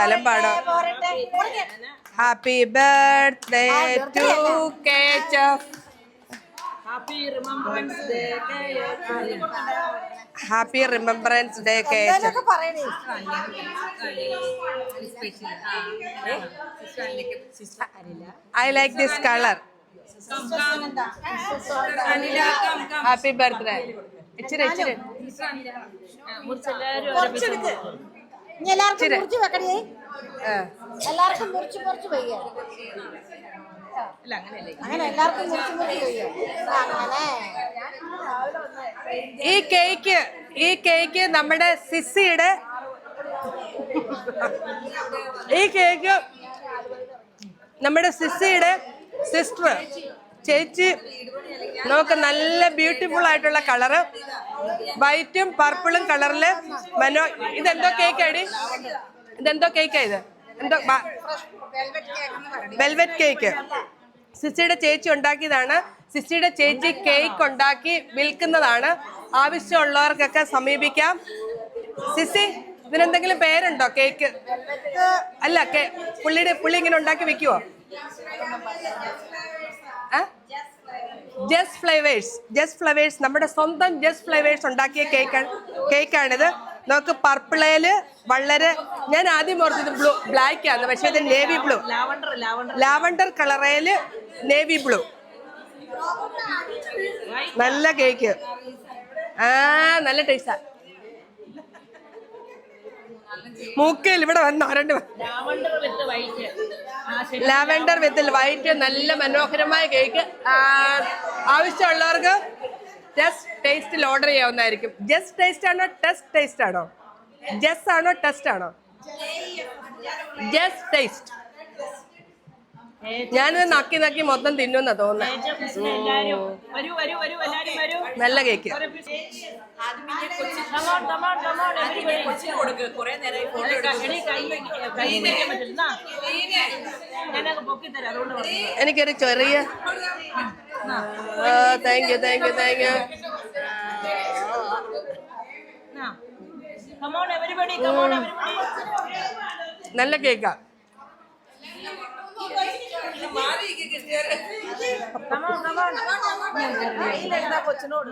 അലമ്പാടോ. Happy birthday to ketchup. Happy remembrance day ketchup. I like this color. Happy birthday. ഇച്ചിരി ഈ cake നമ്മുടെ സിസിയുടെ sister ചേച്ചി നമുക്ക് നല്ല ബ്യൂട്ടിഫുൾ ആയിട്ടുള്ള കളറ്, വൈറ്റും പർപ്പിളും കളറില് ഇതെന്തോ കേക്കാടി? ഇതെന്തോ കേക്കാ? ഇത് എന്തോ വെൽവെറ്റ് കേക്ക് സിസിയുടെ ചേച്ചി ഉണ്ടാക്കിയതാണ്. സിസിയുടെ ചേച്ചി കേക്ക് ഉണ്ടാക്കി വിൽക്കുന്നതാണ്. ആവശ്യമുള്ളവർക്കൊക്കെ സമീപിക്കാം. സിസി, ഇതിനെന്തെങ്കിലും പേരുണ്ടോ? കേക്ക് അല്ല, പുള്ളി ഇങ്ങനെ ഉണ്ടാക്കി വിൽക്കുവോ? ജസ്റ്റ് ഫ്ലേവേഴ്സ് നമ്മുടെ സ്വന്തം ജസ്റ്റ് ഫ്ലേവേഴ്സ് ഉണ്ടാക്കിയ കേക്കാണിത്. നമുക്ക് പർപ്പിളയില് വളരെ, ഞാൻ ആദ്യം ഓർത്തത് ബ്ലാക്ക് ആണ്, പക്ഷെ ഇത് നേവി ബ്ലൂ, ലാവണ്ടർ കളറയില് നേവി ബ്ലൂ. നല്ല കേക്ക്, നല്ല ടേസ്റ്റാ. മൂക്കയിൽ ഇവിടെ വന്ന് ആരണ്ട് ലാവെൻഡർ വിത്ത് വൈറ്റ്, നല്ല മനോഹരമായ കേക്ക്. ആവശ്യമുള്ളവർക്ക് ജസ്റ്റ് ടേസ്റ്റിൽ ഓർഡർ ചെയ്യാവുന്നതായിരിക്കും. ജസ്റ്റ് ടേസ്റ്റ് ആണോ ടെസ്റ്റ് ടേസ്റ്റ് ആണോ? ജസ്റ്റ് ആണോ ടെസ്റ്റ് ആണോ? Just taste. ഞാനിത് നക്കി മൊത്തം തിന്നുന്ന തോന്നുന്നു. നല്ല കേക്ക്. എനിക്കൊരു ചെറിയ താങ്ക് യു. നല്ല കേക്കാ. കൊച്ചിനോട്